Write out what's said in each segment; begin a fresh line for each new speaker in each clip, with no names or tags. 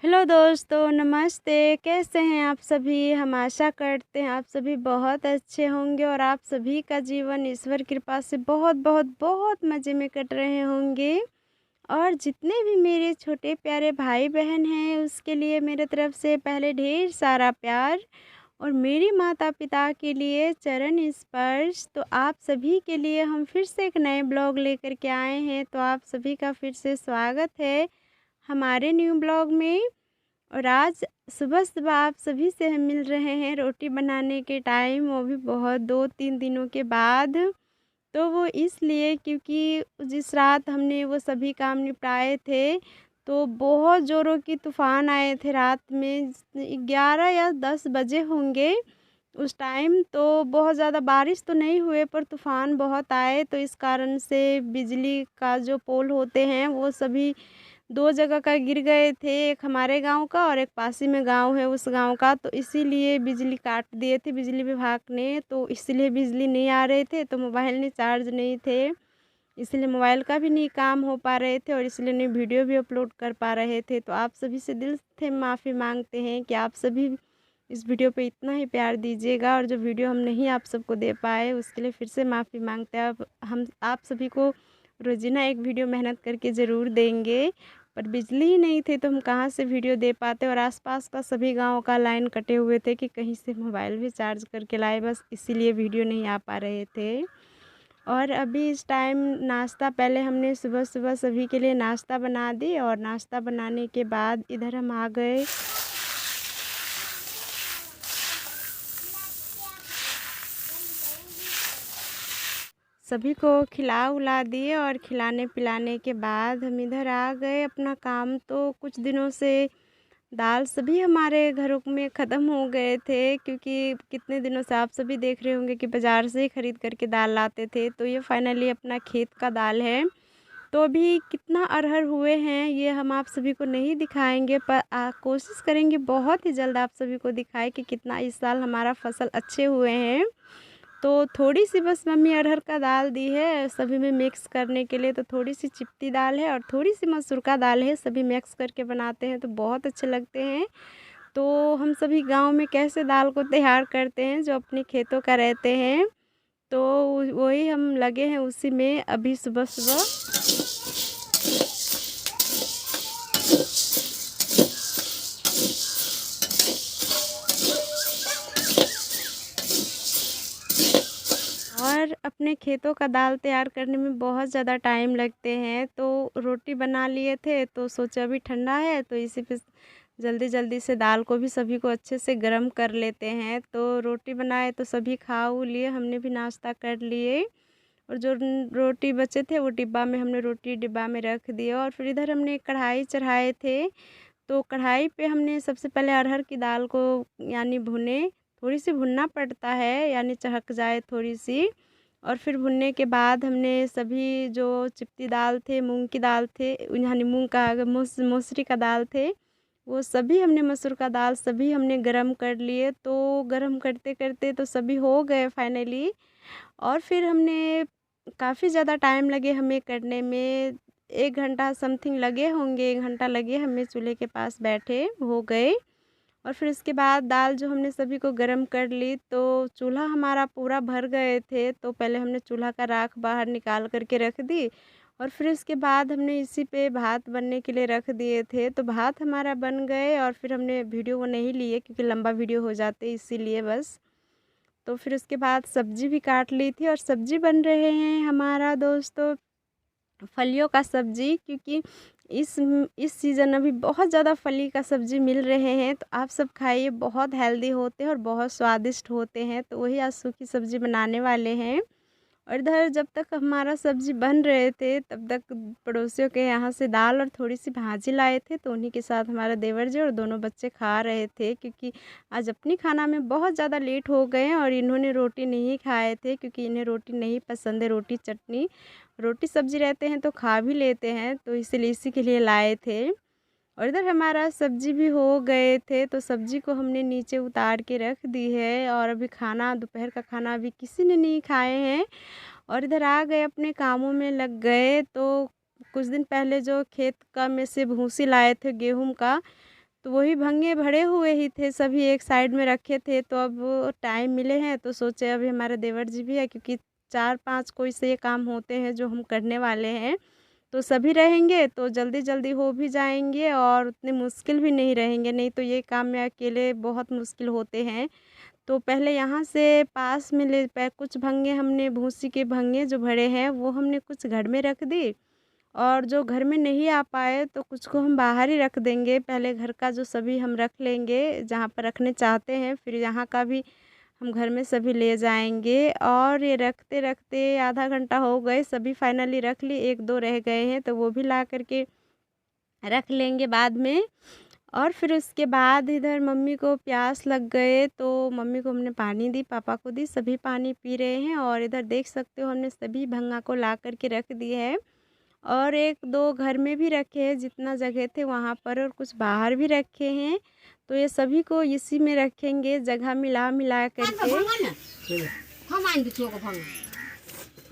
Hello दोस्तों, नमस्ते। कैसे हैं आप सभी? हम आशा करते हैं आप सभी बहुत अच्छे होंगे और आप सभी का जीवन ईश्वर कृपा से बहुत बहुत बहुत मज़े में कट रहे होंगे। और जितने भी मेरे छोटे प्यारे भाई बहन हैं उसके लिए मेरे तरफ से पहले ढेर सारा प्यार और मेरी माता पिता के लिए चरण स्पर्श। तो आप सभी के लिए हम फिर से एक नए ब्लॉग लेकर के आए हैं, तो आप सभी का फिर से स्वागत है हमारे न्यू ब्लॉग में। और आज सुबह-सुबह आप सभी से हम मिल रहे हैं रोटी बनाने के टाइम, वो भी बहुत 2-3 दिनों के बाद। तो वो इसलिए क्योंकि जिस रात हमने वो सभी काम निपटाए थे, तो बहुत ज़ोरों की तूफ़ान आए थे रात में 11 या 10 बजे होंगे उस टाइम। तो बहुत ज़्यादा बारिश तो नहीं हुए पर तूफ़ान बहुत आए, तो इस कारण से बिजली का जो पोल होते हैं वो सभी 2 जगह का गिर गए थे, एक हमारे गाँव का और एक पास ही में गाँव है उस गाँव का। तो इसीलिए बिजली काट दिए थे बिजली विभाग ने, तो इसीलिए बिजली नहीं आ रहे थे, तो मोबाइल में चार्ज नहीं थे, इसलिए मोबाइल का भी नहीं काम हो पा रहे थे और इसलिए नहीं वीडियो भी अपलोड कर पा रहे थे। तो आप सभी से दिल से माफ़ी माँगते हैं कि आप सभी इस वीडियो पे इतना ही प्यार दीजिएगा और जो वीडियो हम नहीं आप सबको दे पाए उसके लिए फिर से माफ़ी माँगते हैं। अब हम आप सभी को रोज़ाना एक वीडियो मेहनत करके ज़रूर देंगे, पर बिजली ही नहीं थी तो हम कहाँ से वीडियो दे पाते और आसपास का सभी गाँव का लाइन कटे हुए थे कि कहीं से मोबाइल भी चार्ज करके लाए, बस इसीलिए वीडियो नहीं आ पा रहे थे। और अभी इस टाइम नाश्ता पहले हमने सुबह-सुबह सभी के लिए नाश्ता बना दी और नाश्ता बनाने के बाद इधर हम आ गए। सभी को खिला-उला दिए और खिलाने-पिलाने के बाद हम इधर आ गए अपना काम। तो कुछ दिनों से दाल सभी हमारे घरों में ख़त्म हो गए थे, क्योंकि कितने दिनों से आप सभी देख रहे होंगे कि बाज़ार से ही ख़रीद करके दाल लाते थे। तो ये फाइनली अपना खेत का दाल है। तो अभी कितना अरहर हुए हैं ये हम आप सभी को नहीं दिखाएँगे, पर कोशिश करेंगे बहुत ही जल्द आप सभी को दिखाएँ कि कितना इस साल हमारा फसल अच्छे हुए हैं। तो थोड़ी-सी बस मम्मी अरहर का दाल दी है सभी में मिक्स करने के लिए, तो थोड़ी-सी चिपटी दाल है और थोड़ी-सी मसूर का दाल है, सभी मिक्स करके बनाते हैं तो बहुत अच्छे लगते हैं। तो हम सभी गाँव में कैसे दाल को तैयार करते हैं जो अपने खेतों का रहते हैं, तो वही हम लगे हैं उसी में अभी सुबह-सुबह। और अपने खेतों का दाल तैयार करने में बहुत ज़्यादा टाइम लगते हैं, तो रोटी बना लिए थे तो सोचा अभी ठंडा है तो इसी पे जल्दी-जल्दी से दाल को भी सभी को अच्छे से गरम कर लेते हैं। तो रोटी बनाए तो सभी खा ऊ लिए, हमने भी नाश्ता कर लिए और जो रोटी बचे थे वो डिब्बा में हमने रोटी डिब्बा में रख दिए और फिर इधर हमने कढ़ाई चढ़ाए थे। तो कढ़ाई पे हमने सबसे पहले अरहर की दाल को यानी भुने, थोड़ी-सी भुनना पड़ता है यानी चहक जाए थोड़ी-सी। और फिर भुनने के बाद हमने सभी जो चिपटी दाल थे, मूँग की दाल थे यानी मूँग का मसूरी का दाल थे, वो सभी हमने मसूर का दाल सभी हमने गरम कर लिए। तो गरम करते-करते तो सभी हो गए फाइनली और फिर हमने काफ़ी ज़्यादा टाइम लगे हमें करने में, 1 घंटा समथिंग लगे होंगे, 1 घंटा लगे हमें चूल्हे के पास बैठे, हो गए। और फिर उसके बाद दाल जो हमने सभी को गरम कर ली, तो चूल्हा हमारा पूरा भर गए थे, तो पहले हमने चूल्हा का राख बाहर निकाल कर के रख दी और फिर उसके बाद हमने इसी पे भात बनने के लिए रख दिए थे। तो भात हमारा बन गए और फिर हमने वीडियो वो नहीं लिए क्योंकि लंबा वीडियो हो जाते इसीलिए बस। तो फिर उसके बाद सब्ज़ी भी काट ली थी और सब्ज़ी बन रहे हैं हमारा दोस्तों फलियों का सब्ज़ी, क्योंकि इस सीज़न अभी बहुत ज़्यादा फली का सब्ज़ी मिल रहे हैं, तो आप सब खाइए, बहुत हेल्दी होते हैं और बहुत स्वादिष्ट होते हैं। तो वही आज सूखी सब्ज़ी बनाने वाले हैं। और इधर जब तक हमारा सब्ज़ी बन रहे थे तब तक पड़ोसियों के यहाँ से दाल और थोड़ी-सी भाजी लाए थे, तो उन्हीं के साथ हमारा देवर जी और दोनों बच्चे खा रहे थे, क्योंकि आज अपनी खाना में बहुत ज़्यादा लेट हो गए हैं और इन्होंने रोटी नहीं खाए थे क्योंकि इन्हें रोटी नहीं पसंद है, रोटी चटनी। रोटी सब्ज़ी रहते हैं तो खा भी लेते हैं, तो इसीलिए इसी के लिए लाए थे। और इधर हमारा सब्ज़ी भी हो गए थे, तो सब्ज़ी को हमने नीचे उतार के रख दी है और अभी खाना दोपहर का खाना अभी किसी ने नहीं खाए हैं और इधर आ गए अपने कामों में लग गए। तो कुछ दिन पहले जो खेत का में से भूसी लाए थे गेहूँ का, तो वही भंगे भरे हुए ही थे, सभी एक साइड में रखे थे। तो अब टाइम मिले हैं तो सोचे अभी हमारे देवर जी भी है, क्योंकि 4-5 कोई से ये काम होते हैं जो हम करने वाले हैं। तो सभी रहेंगे तो जल्दी-जल्दी हो भी जाएँगे और उतने मुश्किल भी नहीं रहेंगे, नहीं तो ये काम में अकेले बहुत मुश्किल होते हैं। तो पहले यहाँ से पास में ले पे कुछ भंगे हमने भूसी के भंगे जो भरे हैं वो हमने कुछ घर में रख दी, और जो घर में नहीं आ पाए तो कुछ को हम बाहर ही रख देंगे। पहले घर का जो सभी हम रख लेंगे जहाँ पर रखने चाहते हैं, फिर यहाँ का भी हम घर में सभी ले जाएँगे। और ये रखते-रखते आधा घंटा हो गए, सभी फाइनली रख ली, 1-2 रह गए हैं तो वो भी ला कर के रख लेंगे बाद में। और फिर उसके बाद इधर मम्मी को प्यास लग गए तो मम्मी को हमने पानी दी, पापा को दी, सभी पानी पी रहे हैं। और इधर देख सकते हो हमने सभी भंगा को ला कर के रख दिए है, और 1-2 घर में भी रखे हैं जितना जगह थे वहाँ पर, और कुछ बाहर भी रखे हैं। तो ये सभी को इसी में रखेंगे, जगह मिला करके।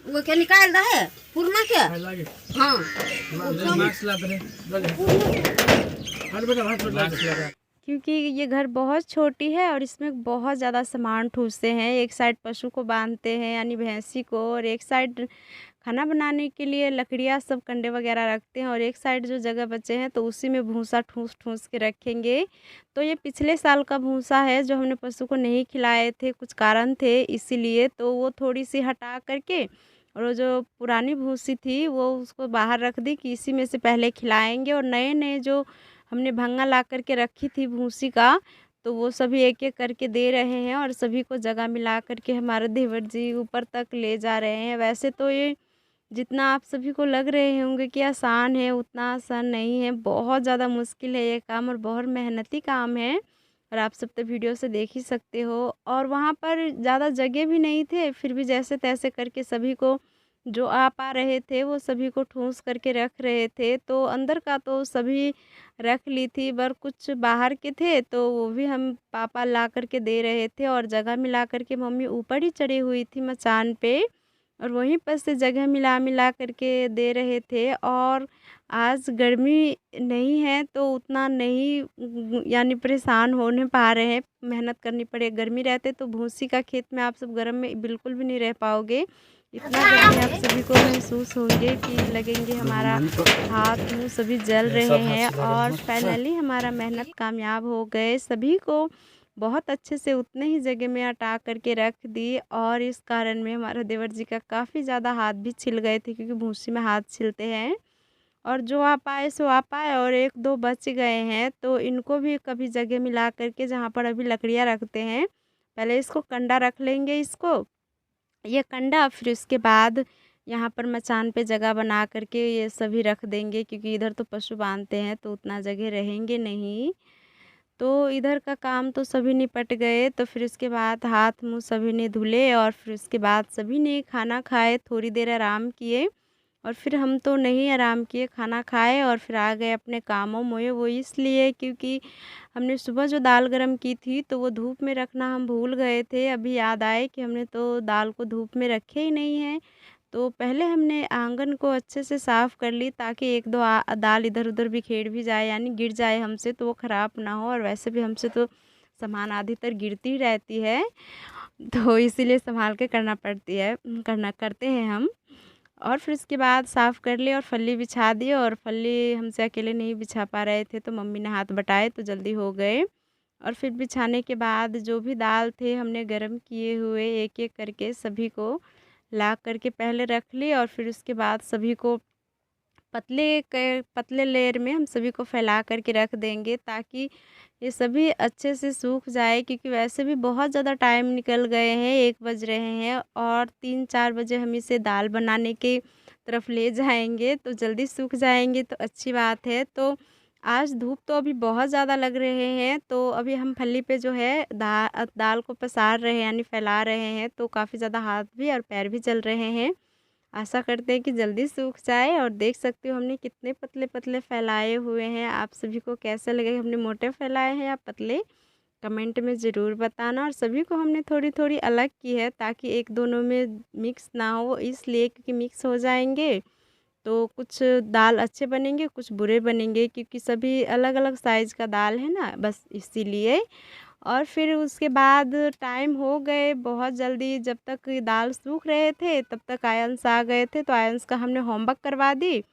वो क्या निकाल रहा है पूर्णा क्या? हाँ
क्योंकि ये घर बहुत छोटी है और इसमें बहुत ज़्यादा सामान ठूसते हैं। एक साइड पशु को बांधते हैं यानी भैंसी को, और एक साइड खाना बनाने के लिए लकड़ियाँ सब कंडे वगैरह रखते हैं, और एक साइड जो जगह बचे हैं तो उसी में भूसा ठूस के रखेंगे। तो ये पिछले साल का भूसा है जो हमने पशु को नहीं खिलाए थे, कुछ कारण थे इसीलिए, तो वो थोड़ी सी हटा करके और वो जो पुरानी भूसी थी वो उसको बाहर रख दी कि इसी में से पहले खिलाएंगे। और नए-नए जो हमने भंगा ला कर के रखी थी भूसी का, तो वो सभी एक-एक करके दे रहे हैं, और सभी को जगह मिला कर के हमारे देवर जी ऊपर तक ले जा रहे हैं। वैसे तो ये जितना आप सभी को लग रहे होंगे कि आसान है, उतना आसान नहीं है, बहुत ज़्यादा मुश्किल है ये काम और बहुत मेहनती काम है। और आप सब तो वीडियो से देख ही सकते हो। और वहाँ पर ज़्यादा जगह भी नहीं थे, फिर भी जैसे-तैसे करके सभी को जो आ पा रहे थे वो सभी को ठूँस करके रख रहे थे। तो अंदर का तो सभी रख ली थी, पर कुछ बाहर के थे तो वो भी हम पापा ला कर के दे रहे थे, और जगह मिला कर के मम्मी ऊपर ही चढ़ी हुई थी मचान पे, और वहीं पर से जगह मिला करके दे रहे थे। और आज गर्मी नहीं है तो उतना नहीं यानी परेशान होने पा रहे हैं, मेहनत करनी पड़े। गर्मी रहते तो भूसी का खेत में आप सब गर्म में बिल्कुल भी नहीं रह पाओगे। इतना गर्मी आप सभी को महसूस होंगे कि लगेंगे हमारा हाथ मुँह सभी जल रहे हैं। और फाइनली हमारा मेहनत कामयाब हो गए, सभी को बहुत अच्छे से उतने ही जगह में हटा करके रख दी। और इस कारण में हमारा देवर जी का काफ़ी ज़्यादा हाथ भी छिल गए थे, क्योंकि भूसी में हाथ छिलते हैं। और जो आ पाए सो आ पाए, और 1-2 बच गए हैं तो इनको भी कभी जगह मिला करके जहाँ पर अभी लकड़ियाँ रखते हैं, पहले इसको कंडा रख लेंगे, इसको ये कंडा, फिर उसके बाद यहाँ पर मचान पे जगह बना करके ये सभी रख देंगे, क्योंकि इधर तो पशु बांधते हैं तो उतना जगह रहेंगे नहीं। तो इधर का काम तो सभी निपट गए, तो फिर उसके बाद हाथ मुँह सभी ने धुले, और फिर उसके बाद सभी ने खाना खाए, थोड़ी देर आराम किए। और फिर हम तो नहीं आराम किए, खाना खाए और फिर आ गए अपने कामों में। वो इसलिए क्योंकि हमने सुबह जो दाल गरम की थी तो वो धूप में रखना हम भूल गए थे। अभी याद आए कि हमने तो दाल को धूप में रखे ही नहीं हैं। तो पहले हमने आंगन को अच्छे से साफ़ कर ली, ताकि 1-2 दाल इधर-उधर बिखेर भी जाए, यानी गिर जाए हमसे तो वो ख़राब ना हो। और वैसे भी हमसे तो सामान आधिकतर गिरती ही रहती है, तो इसीलिए सँभाल के करना पड़ती है, करते हैं हम। और फिर उसके बाद साफ़ कर लिए और फल्ली बिछा दिए, और फल्ली हमसे अकेले नहीं बिछा पा रहे थे तो मम्मी ने हाथ बटाए तो जल्दी हो गए। और फिर बिछाने के बाद जो भी दाल थे हमने गरम किए हुए एक-एक करके सभी को ला कर के पहले रख ली, और फिर उसके बाद सभी को पतले लेयर में हम सभी को फैला कर के रख देंगे, ताकि ये सभी अच्छे से सूख जाए। क्योंकि वैसे भी बहुत ज़्यादा टाइम निकल गए हैं, 1 बज रहे हैं, और 3-4 बजे हम इसे दाल बनाने के तरफ ले जाएँगे तो जल्दी सूख जाएँगे तो अच्छी बात है। तो आज धूप तो अभी बहुत ज़्यादा लग रहे हैं, तो अभी हम फल्ली पे जो है दाल को पसार रहे हैं यानी फैला रहे हैं, तो काफ़ी ज़्यादा हाथ भी और पैर भी जल रहे हैं। आशा करते हैं कि जल्दी सूख जाए। और देख सकते हो हमने कितने पतले-पतले फैलाए हुए हैं। आप सभी को कैसे लगे, हमने मोटे फैलाए हैं या पतले? कमेंट में ज़रूर बताना। और सभी को हमने थोड़ी-थोड़ी अलग की है, ताकि एक दोनों में मिक्स ना हो, इसलिए क्योंकि मिक्स हो जाएँगे तो कुछ दाल अच्छे बनेंगे, कुछ बुरे बनेंगे, क्योंकि सभी अलग-अलग साइज़ का दाल है ना, बस इसीलिए। और फिर उसके बाद टाइम हो गए बहुत जल्दी, जब तक ये दाल सूख रहे थे तब तक आयंस आ गए थे, तो आयंस का हमने होमवर्क करवा दी।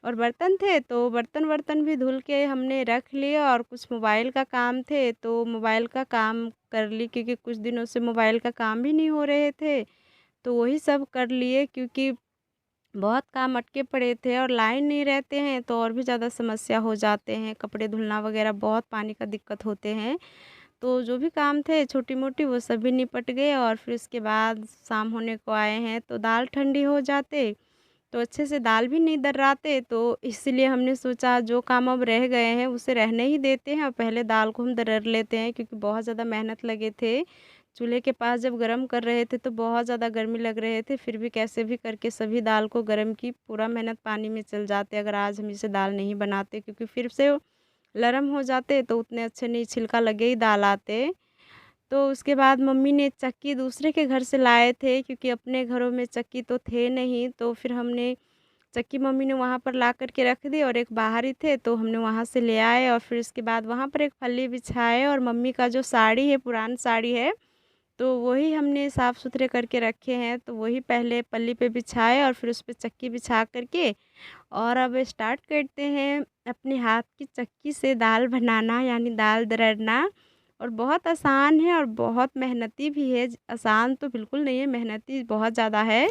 और बर्तन थे तो बर्तन भी धुल के हमने रख लिए, और कुछ मोबाइल का काम थे तो मोबाइल का काम कर ली, क्योंकि कुछ दिनों से मोबाइल का काम भी नहीं हो रहे थे, तो वही सब कर लिए, क्योंकि बहुत काम अटके पड़े थे और लाइन नहीं रहते हैं तो और भी ज़्यादा समस्या हो जाते हैं, कपड़े धुलना वगैरह बहुत पानी का दिक्कत होते हैं। तो जो भी काम थे छोटी-मोटी वो सभी निपट गए, और फिर उसके बाद शाम होने को आए हैं तो दाल ठंडी हो जाते, तो अच्छे से दाल भी नहीं दर्राते, तो इसलिए हमने सोचा जो काम अब रह गए हैं उसे रहने ही देते हैं और पहले दाल को हम दरर लेते हैं, क्योंकि बहुत ज़्यादा मेहनत लगे थे। चूल्हे के पास जब गरम कर रहे थे तो बहुत ज़्यादा गर्मी लग रहे थे, फिर भी कैसे भी करके सभी दाल को गरम की, पूरा मेहनत पानी में चल जाते अगर आज हम इसे दाल नहीं बनाते, क्योंकि फिर से वो नरम हो जाते तो उतने अच्छे नहीं छिलका लगे ही दाल आते। तो उसके बाद मम्मी ने चक्की दूसरे के घर से लाए थे, क्योंकि अपने घरों में चक्की तो थे नहीं, तो फिर हमने चक्की मम्मी ने वहाँ पर ला कर के रख दी, और एक बाहर ही थे तो हमने वहाँ से ले आए, और फिर उसके बाद वहाँ पर एक पल्ली बिछाए, और मम्मी का जो साड़ी है पुरानी साड़ी है तो वही हमने साफ़ सुथरे करके रखे हैं, तो वही पहले पल्ली पे बिछाए और फिर उस पे चक्की बिछा कर के, और अब स्टार्ट करते हैं अपने हाथ की चक्की से दाल बनाना, यानी दाल दरड़ना। और बहुत आसान है और बहुत मेहनती भी है, आसान तो बिल्कुल नहीं है, मेहनती बहुत ज़्यादा है।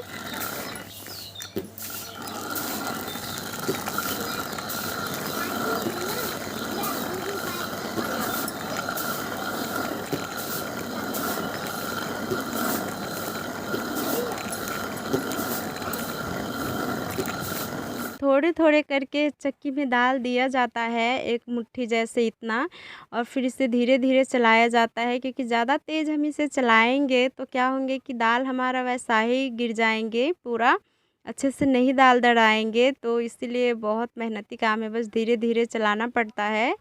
थोड़े-थोड़े करके चक्की में डाल दिया जाता है, एक मुट्ठी जैसे इतना, और फिर इसे धीरे-धीरे चलाया जाता है, क्योंकि ज़्यादा तेज़ हम इसे चलाएँगे तो क्या होंगे कि दाल हमारा वैसा ही गिर जाएँगे पूरा, अच्छे से नहीं दाल दड़ाएँगे, तो इसीलिए बहुत मेहनती काम है, बस धीरे-धीरे चलाना पड़ता है।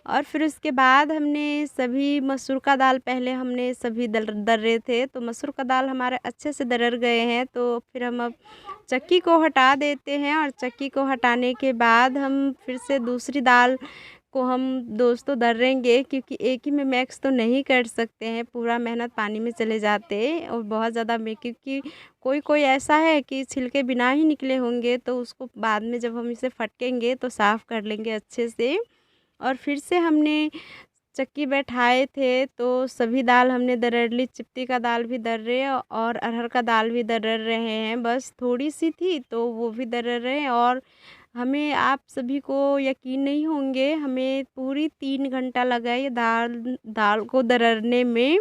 और फिर उसके बाद हमने सभी मसूर का दाल पहले हमने सभी दर्रे थे, तो मसूर का दाल हमारे अच्छे से दरर गए हैं, तो फिर हम अब चक्की को हटा देते हैं, और चक्की को हटाने के बाद हम फिर से दूसरी दाल को हम दोस्तों दर्रेंगे, क्योंकि एक ही में मिक्स तो नहीं कर सकते हैं, पूरा मेहनत पानी में चले जाते और बहुत ज़्यादा में, क्योंकि कोई-कोई ऐसा है कि छिलके बिना ही निकले होंगे, तो उसको बाद में जब हम इसे फटकेंगे तो साफ़ कर लेंगे अच्छे से। और फिर से हमने चक्की बैठाए थे तो सभी दाल हमने दरर ली, चिप्ती का दाल भी दर्र रहे और अरहर का दाल भी दरर रहे हैं, बस थोड़ी-सी थी तो वो भी दरर रहे हैं। और हमें, आप सभी को यकीन नहीं होंगे, हमें पूरी 3 घंटा लगा ये दाल दाल को दररने में।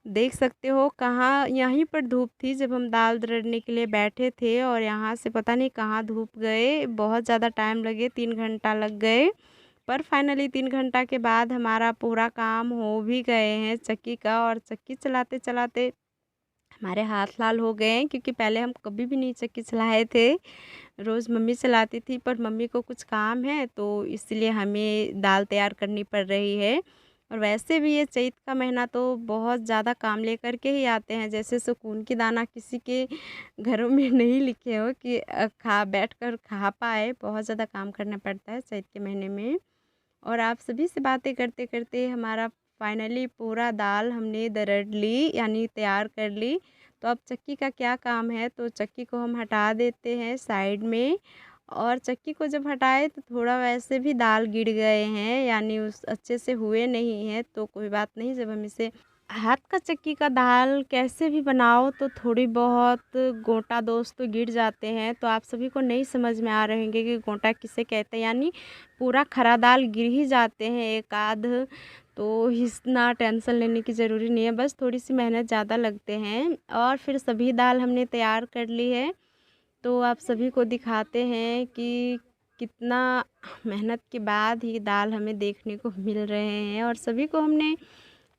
देख सकते हो कहाँ, यहीं पर धूप थी जब हम दाल दररने के लिए बैठे थे, और यहाँ से पता नहीं कहाँ धूप गए, बहुत ज़्यादा टाइम लगे, 3 घंटा लग गए। पर फाइनली 3 घंटा के बाद हमारा पूरा काम हो भी गए हैं चक्की का, और चक्की चलाते-चलाते हमारे हाथ लाल हो गए हैं, क्योंकि पहले हम कभी भी नहीं चक्की चलाए थे। रोज़ मम्मी चलाती थी, पर मम्मी को कुछ काम है तो इसलिए हमें दाल तैयार करनी पड़ रही है। और वैसे भी ये चैत का महीना तो बहुत ज़्यादा काम लेकर के ही आते हैं, जैसे सुकून की दाना किसी के घरों में नहीं लिखे हो कि खा बैठकर खा पाए, बहुत ज़्यादा काम करना पड़ता है चैत के महीने में। और आप सभी से बातें करते-करते हमारा फाइनली पूरा दाल हमने दरड़ ली, यानी तैयार कर ली। तो अब चक्की का क्या काम है, तो चक्की को हम हटा देते हैं साइड में, और चक्की को जब हटाए तो थोड़ा वैसे भी दाल गिर गए हैं, यानी उस अच्छे से हुए नहीं हैं, तो कोई बात नहीं, जब हम इसे हाथ का चक्की का दाल कैसे भी बनाओ तो थोड़ी बहुत गोटा दोस्त तो गिर जाते हैं, तो आप सभी को नहीं समझ में आ रहे होंगे कि गोटा किसे कहते हैं, यानी पूरा खरा दाल गिर ही जाते हैं एक आध, तो इतना टेंशन लेने की ज़रूरी नहीं है, बस थोड़ी सी मेहनत ज़्यादा लगते हैं। और फिर सभी दाल हमने तैयार कर ली है, तो आप सभी को दिखाते हैं कि कितना मेहनत के बाद ही दाल हमें देखने को मिल रहे हैं, और सभी को हमने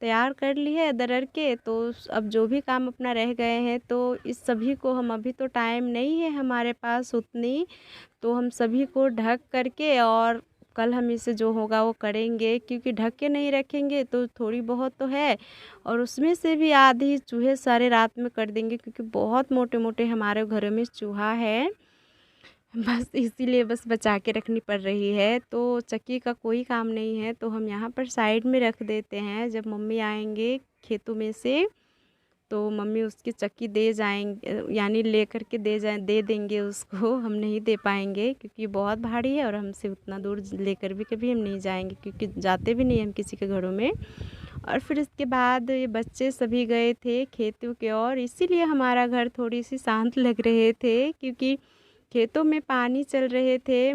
तैयार कर ली है दरड़ के। तो अब जो भी काम अपना रह गए हैं तो इस सभी को हम, अभी तो टाइम नहीं है हमारे पास उतनी, तो हम सभी को ढक करके और कल हम इसे जो होगा वो करेंगे, क्योंकि ढक के नहीं रखेंगे तो थोड़ी बहुत तो है, और उसमें से भी आधी चूहे सारे रात में कर देंगे, क्योंकि बहुत मोटे मोटे हमारे घरों में चूहा है। बस इसीलिए बस बचा के रखनी पड़ रही है। तो चक्की का कोई काम नहीं है तो हम यहाँ पर साइड में रख देते हैं। जब मम्मी आएंगे खेतों में से तो मम्मी उसकी चक्की दे जाएंगे, यानी ले कर के दे देंगे उसको। हम नहीं दे पाएंगे क्योंकि बहुत भारी है और हमसे उतना दूर लेकर भी कभी हम नहीं जाएंगे, क्योंकि जाते भी नहीं हम किसी के घरों में। और फिर इसके बाद ये बच्चे सभी गए थे खेतों की ओर, इसीलिए हमारा घर थोड़ी सी शांत लग रहे थे, क्योंकि खेतों में पानी चल रहे थे।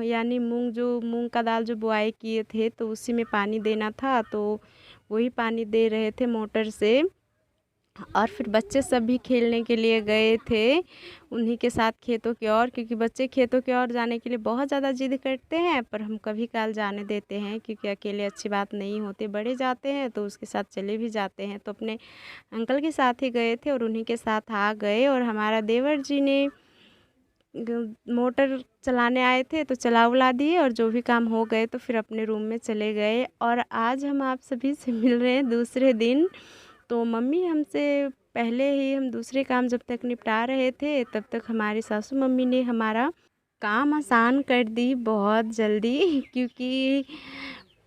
यानी मूंग का दाल जो बुआई किए थे तो उसी में पानी देना था, तो वही पानी दे रहे थे मोटर से। और फिर बच्चे सब भी खेलने के लिए गए थे उन्हीं के साथ खेतों की ओर, क्योंकि बच्चे खेतों की ओर जाने के लिए बहुत ज़्यादा जिद करते हैं, पर हम कभी काल जाने देते हैं क्योंकि अकेले अच्छी बात नहीं होती। बड़े जाते हैं तो उसके साथ चले भी जाते हैं, तो अपने अंकल के साथ ही गए थे और उन्हीं के साथ आ गए। और हमारा देवर जी ने मोटर चलाने आए थे तो चला उला दिए और जो भी काम हो गए तो फिर अपने रूम में चले गए। और आज हम आप सभी से मिल रहे हैं दूसरे दिन। तो मम्मी हमसे पहले ही हम दूसरे काम जब तक निपटा रहे थे तब तक हमारी सासू मम्मी ने हमारा काम आसान कर दी बहुत जल्दी, क्योंकि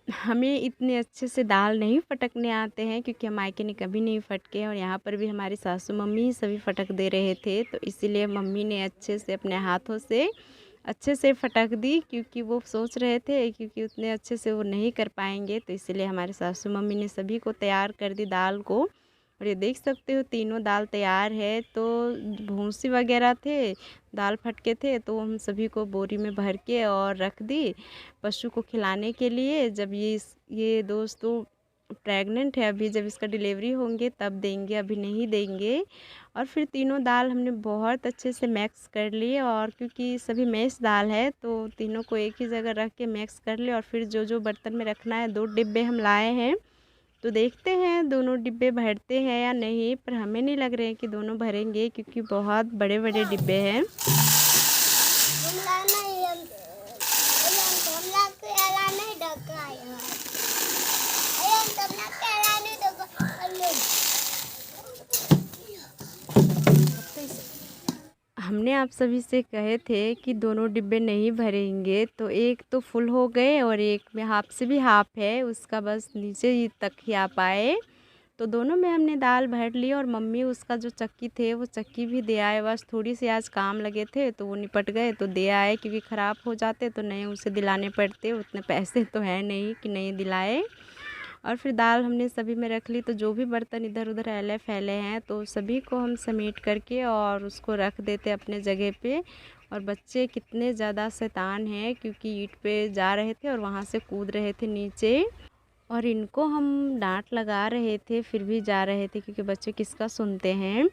हमें इतने अच्छे से दाल नहीं फटकने आते हैं, क्योंकि हम मायके ने कभी नहीं फटके और यहाँ पर भी हमारी सासू मम्मी ही सभी फटक दे रहे थे। तो इसीलिए मम्मी ने अच्छे से अपने हाथों से अच्छे से फटक दी, क्योंकि वो सोच रहे थे क्योंकि उतने अच्छे से वो नहीं कर पाएंगे, तो इसीलिए हमारे सासू मम्मी ने सभी को तैयार कर दी दाल को। और ये देख सकते हो तीनों दाल तैयार है। तो भूसी वगैरह थे, दाल फटके थे, तो हम सभी को बोरी में भर के और रख दी पशु को खिलाने के लिए। जब ये दोस्तों प्रेग्नेंट है अभी, जब इसका डिलीवरी होंगे तब देंगे, अभी नहीं देंगे। और फिर तीनों दाल हमने बहुत अच्छे से मिक्स कर लिए, और क्योंकि सभी मैश दाल है तो तीनों को एक ही जगह रख के मिक्स कर लिए। और फिर जो जो बर्तन में रखना है 2 डिब्बे हम लाए हैं, तो देखते हैं दोनों डिब्बे भरते हैं या नहीं, पर हमें नहीं लग रहे हैं कि दोनों भरेंगे क्योंकि बहुत बड़े बड़े डिब्बे हैं। हमने आप सभी से कहे थे कि दोनों डिब्बे नहीं भरेंगे, तो एक तो फुल हो गए और एक में हाफ से भी हाफ है, उसका बस नीचे ही तक ही आ पाए। तो दोनों में हमने दाल भर ली और मम्मी उसका जो चक्की थे वो चक्की भी दे आए। बस थोड़ी सी आज काम लगे थे तो वो निपट गए तो दे आए, क्योंकि ख़राब हो जाते तो नए उसे दिलाने पड़ते, उतने पैसे तो है नहीं कि नए दिलाए। और फिर दाल हमने सभी में रख ली, तो जो भी बर्तन इधर उधर फैले फैले हैं तो सभी को हम समेट करके और उसको रख देते अपने जगह पे। और बच्चे कितने ज़्यादा शैतान हैं, क्योंकि ईंट पे जा रहे थे और वहाँ से कूद रहे थे नीचे, और इनको हम डांट लगा रहे थे फिर भी जा रहे थे, क्योंकि बच्चे किसका सुनते हैं।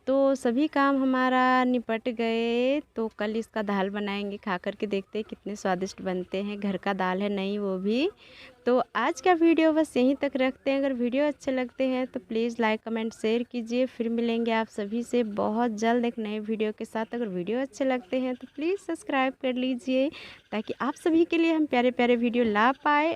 तो सभी काम हमारा निपट गए। तो कल इसका दाल बनाएंगे, खा कर के देखते हैं कितने स्वादिष्ट बनते हैं। घर का दाल है, नहीं वो भी। तो आज का वीडियो बस यहीं तक रखते हैं। अगर वीडियो अच्छे लगते हैं तो प्लीज़ लाइक कमेंट शेयर कीजिए। फिर मिलेंगे आप सभी से बहुत जल्द एक नए वीडियो के साथ। अगर वीडियो अच्छे लगते हैं तो प्लीज़ सब्सक्राइब कर लीजिए, ताकि आप सभी के लिए हम प्यारे प्यारे वीडियो ला पाए।